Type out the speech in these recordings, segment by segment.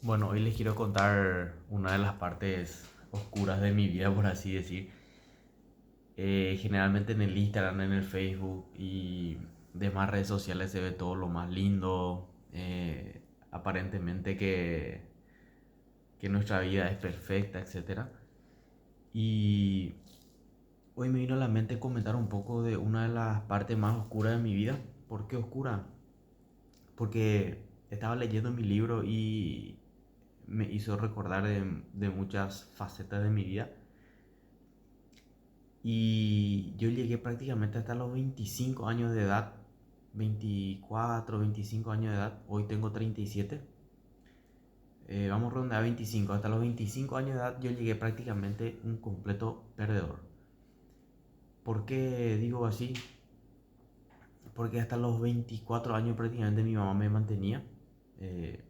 Bueno, hoy les quiero contar una de las partes oscuras de mi vida, por así decir. Generalmente en el Instagram, en el Facebook y demás redes sociales se ve todo lo más lindo, aparentemente que nuestra vida es perfecta, etcétera. Y hoy me vino a la mente comentar un poco de una de las partes más oscuras de mi vida. ¿Por qué oscura? Porque estaba leyendo mi libro y me hizo recordar de muchas facetas de mi vida. Y yo llegué prácticamente hasta los 25 años de edad, 24, 25 años de edad, hoy tengo 37. Vamos a redondear 25, hasta los 25 años de edad yo llegué prácticamente un completo perdedor. ¿Por qué digo así? Porque hasta los 24 años prácticamente mi mamá me mantenía. Eh,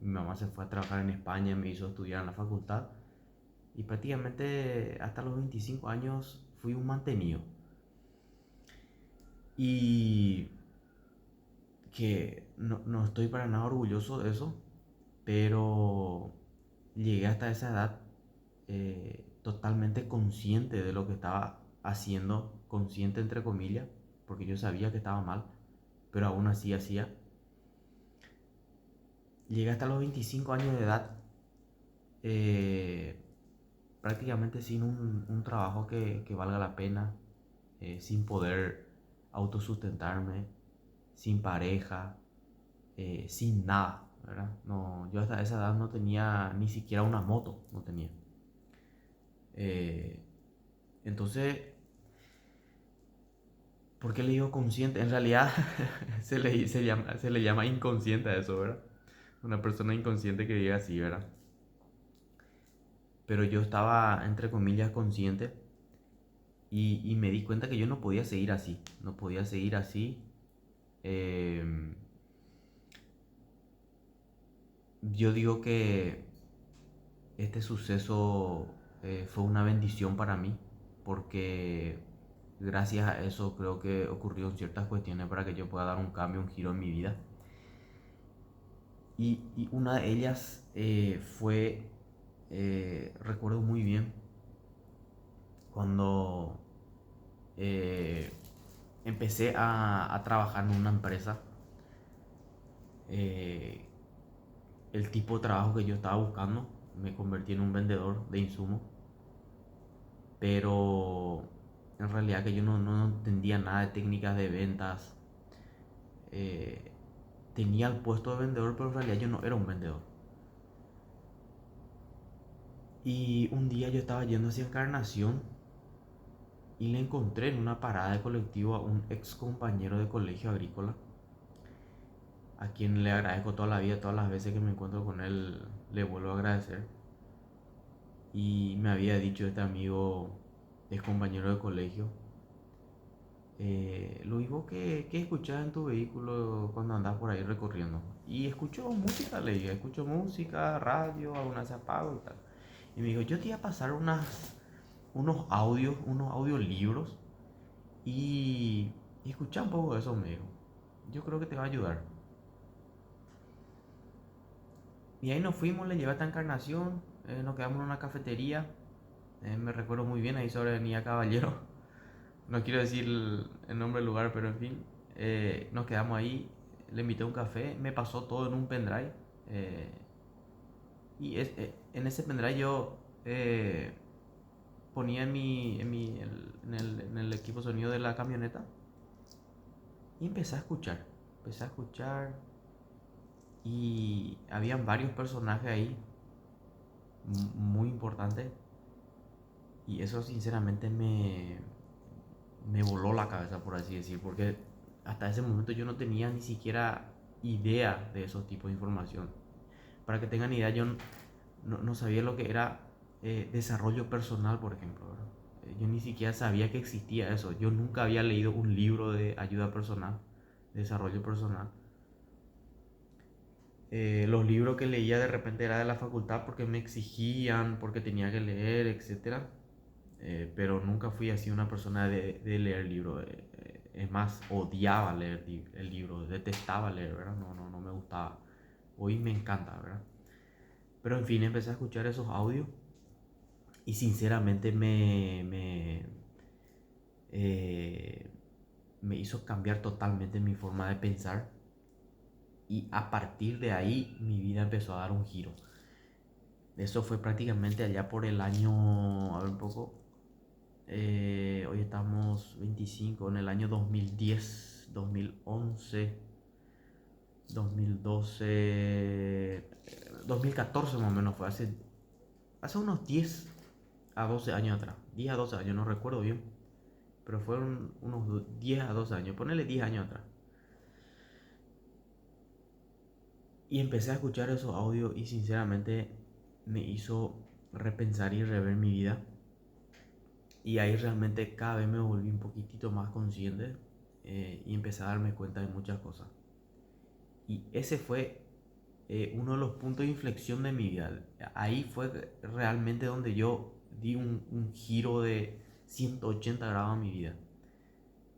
Mi mamá se fue a trabajar en España, me hizo estudiar en la facultad y prácticamente hasta los 25 años fui un mantenido. Y que no estoy para nada orgulloso de eso, pero llegué hasta esa edad totalmente consciente de lo que estaba haciendo, consciente entre comillas, porque yo sabía que estaba mal, pero aún así hacía. Llegué hasta los 25 años de edad eh, prácticamente sin un trabajo que valga la pena, sin poder autosustentarme, sin pareja, sin nada, ¿verdad? No, yo hasta esa edad no tenía ni siquiera una moto, no tenía. Eh, entonces, ¿por qué le digo consciente? En realidad se le llama inconsciente a eso, ¿verdad? Una persona inconsciente que diga así, ¿verdad? Pero yo estaba, entre comillas, consciente y me di cuenta que yo no podía seguir así, no podía seguir así. Eh, yo digo que este suceso fue una bendición para mí porque gracias a eso creo que ocurrieron ciertas cuestiones para que yo pueda dar un cambio, un giro en mi vida. Y una de ellas fue, recuerdo muy bien, cuando eh, empecé a trabajar en una empresa. eh, el tipo de trabajo que yo estaba buscando, me convertí en un vendedor de insumos, pero en realidad que yo no entendía nada de técnicas de ventas. eh, Tenía el puesto de vendedor, pero en realidad yo no era un vendedor. Y un día yo estaba yendo hacia Encarnación y le encontré en una parada de colectivo a un ex compañero de colegio agrícola, a quien le agradezco toda la vida, todas las veces que me encuentro con él le vuelvo a agradecer. Y me había dicho este amigo, ex compañero de colegio, Luis, ¿vos qué escuchás en tu vehículo cuando andás por ahí recorriendo? Y escucho música, le dije, escucho música, radio, alguna vez apago y tal. Y me dijo, yo te iba a pasar unos audiolibros y escucha un poco de eso, me dijo. Yo creo que te va a ayudar. Y ahí nos fuimos, le llevé esta Encarnación, nos quedamos en una cafetería, me recuerdo muy bien, ahí sobre Avenida Caballero. No quiero decir el nombre del lugar, pero en fin, nos quedamos ahí, le invité a un café, me pasó todo en un pendrive. eh, en ese pendrive yo ponía en el equipo sonido de la camioneta y empecé a escuchar y habían varios personajes ahí muy importantes y eso sinceramente me voló la cabeza, por así decir, porque hasta ese momento yo no tenía ni siquiera idea de esos tipos de información. Para que tengan idea, yo no sabía lo que era desarrollo personal, por ejemplo, ¿verdad? Yo ni siquiera sabía que existía eso. Yo nunca había leído un libro de ayuda personal, de desarrollo personal. Los libros que leía de repente era de la facultad porque me exigían, porque tenía que leer, etcétera. Pero nunca fui así una persona de leer libros. Es más, odiaba el libro, detestaba leer, ¿verdad? No me gustaba. Hoy me encanta, ¿verdad? Pero en fin, empecé a escuchar esos audios y sinceramente eh, me hizo cambiar totalmente mi forma de pensar, y a partir de ahí mi vida empezó a dar un giro. Eso fue prácticamente allá por el año, a ver un poco, hoy estamos 25, en el año 2010, 2011, 2012, 2014 más o menos, fue hace unos 10 a 12 años atrás, 10 a 12 años, no recuerdo bien, pero fueron unos 10 a 12 años, ponele 10 años atrás. Y empecé a escuchar esos audios y sinceramente me hizo repensar y rever mi vida. Y ahí realmente cada vez me volví un poquitito más consciente, y empecé a darme cuenta de muchas cosas. Y ese fue uno de los puntos de inflexión de mi vida. Ahí fue realmente donde yo di un giro de 180 grados a mi vida.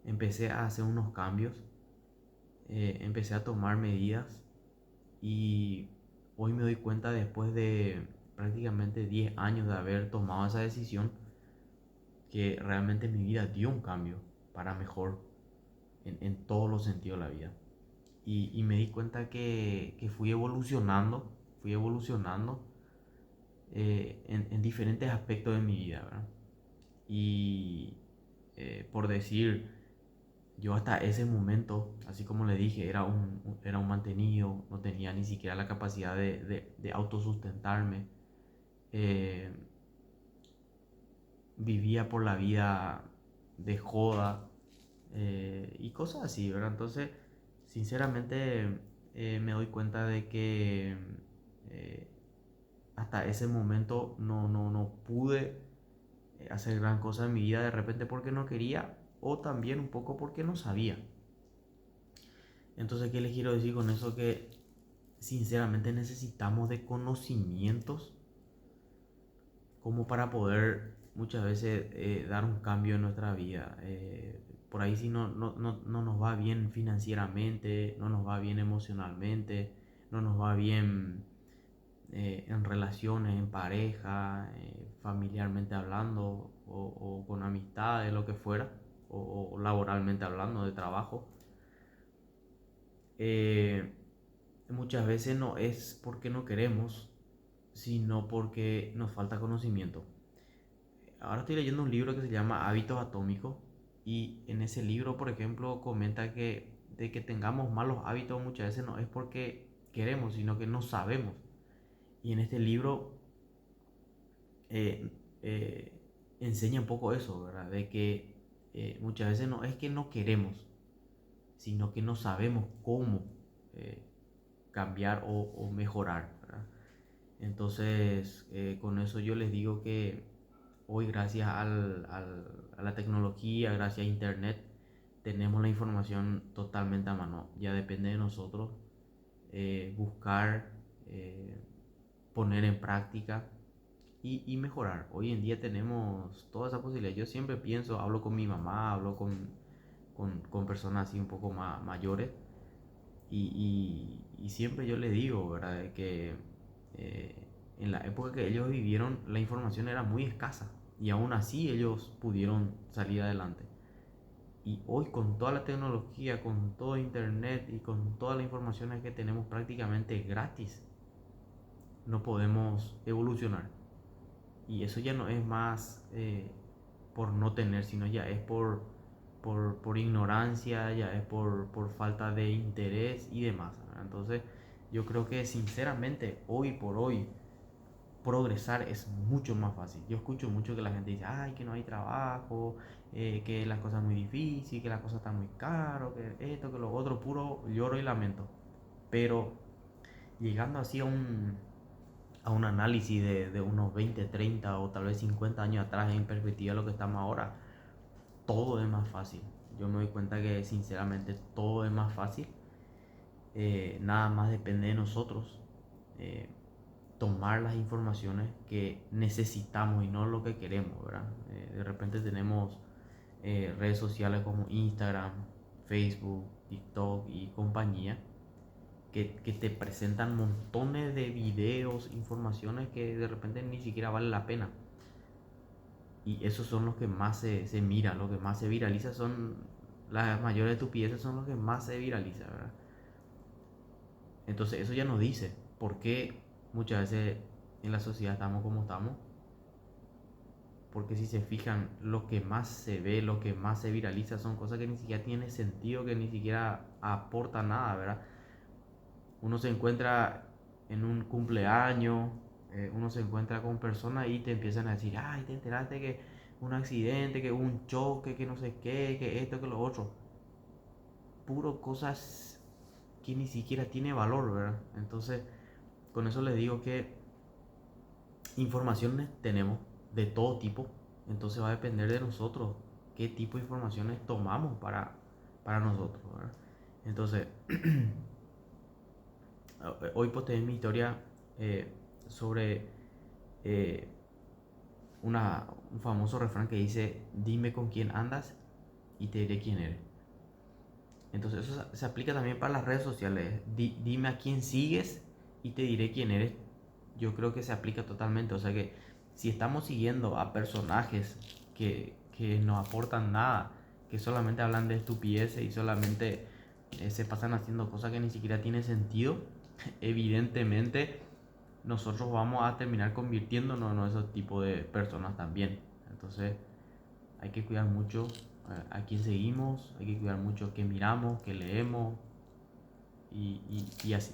Empecé a hacer unos cambios, empecé a tomar medidas, y hoy me doy cuenta, después de prácticamente 10 años de haber tomado esa decisión, que realmente mi vida dio un cambio para mejor en todos los sentidos de la vida. Y me di cuenta que fui evolucionando en diferentes aspectos de mi vida, ¿verdad? Y por decir, yo hasta ese momento, así como le dije, era un mantenido, no tenía ni siquiera la capacidad de autosustentarme. eh, Vivía por la vida de joda, y cosas así, ¿verdad? Entonces, sinceramente, me doy cuenta de que eh, hasta ese momento no pude hacer gran cosa en mi vida, de repente porque no quería, o también un poco porque no sabía. Entonces, ¿qué les quiero decir con eso? Que sinceramente necesitamos de conocimientos como para poder muchas veces dar un cambio en nuestra vida. Por ahí si no nos va bien financieramente, no nos va bien emocionalmente, no nos va bien en relaciones, en pareja, familiarmente hablando, o con amistades, lo que fuera, o laboralmente hablando, de trabajo. eh, Muchas veces no es porque no queremos, sino porque nos falta conocimiento. Ahora estoy leyendo un libro que se llama Hábitos Atómicos, y en ese libro, por ejemplo, comenta que de que tengamos malos hábitos muchas veces no es porque queremos, sino que no sabemos. Y en este libro eh, eh, enseña un poco eso, ¿verdad? De que muchas veces no es que no queremos, sino que no sabemos cómo eh, cambiar o mejorar, ¿verdad? Entonces, con eso yo les digo que hoy, gracias a la tecnología, gracias a Internet, tenemos la información totalmente a mano. Ya depende de nosotros buscar, eh, poner en práctica y mejorar. Hoy en día tenemos toda esa posibilidad. Yo siempre pienso, hablo con mi mamá, hablo con personas así un poco más mayores, y siempre yo les digo, ¿verdad? De que eh, en la época que ellos vivieron la información era muy escasa, y aún así ellos pudieron salir adelante. Y hoy, con toda la tecnología, con todo internet y con todas las informaciones que tenemos prácticamente gratis, no podemos evolucionar. Y eso ya no es más por no tener, sino ya es por ignorancia, ya es por falta de interés y demás, ¿verdad? Entonces, yo creo que sinceramente, hoy por hoy, progresar es mucho más fácil. Yo escucho mucho que la gente dice, ay, que no hay trabajo, que las cosas muy difíciles, que las cosas están muy caras, que esto, que lo otro, puro lloro y lamento. Pero llegando así a un análisis de unos 20 30 o tal vez 50 años atrás, en perspectiva de lo que estamos ahora, todo es más fácil. Yo me doy cuenta que sinceramente todo es más fácil. Nada más depende de nosotros eh, tomar las informaciones que necesitamos y no lo que queremos, ¿verdad? De repente tenemos redes sociales como Instagram, Facebook, TikTok y compañía, que te presentan montones de videos, informaciones que de repente ni siquiera vale la pena. Y esos son los que más se miran, los que más se viraliza son las mayores estupideces, son los que más se viraliza, ¿verdad? Entonces eso ya nos dice por qué muchas veces en la sociedad estamos como estamos. Porque si se fijan, lo que más se ve, lo que más se viraliza son cosas que ni siquiera tienen sentido, que ni siquiera aportan nada, ¿verdad? Uno se encuentra en un cumpleaños, uno se encuentra con personas y te empiezan a decir, ay, te enteraste que un accidente, que un choque, que no sé qué, que esto, que lo otro. Puro cosas que ni siquiera tiene valor, ¿verdad? Entonces, con eso les digo que informaciones tenemos de todo tipo, entonces va a depender de nosotros qué tipo de informaciones tomamos para nosotros, ¿verdad? Entonces, hoy posté mi historia eh, sobre eh, un famoso refrán que dice, dime con quién andas y te diré quién eres. Entonces eso se aplica también para las redes sociales. Dime a quién sigues y te diré quién eres. Yo creo que se aplica totalmente. O sea que si estamos siguiendo a personajes que no aportan nada, que solamente hablan de estupideces y solamente se pasan haciendo cosas que ni siquiera tienen sentido, evidentemente nosotros vamos a terminar convirtiéndonos en esos tipos de personas también. Entonces hay que cuidar mucho a quién seguimos, hay que cuidar mucho qué miramos, qué leemos y así.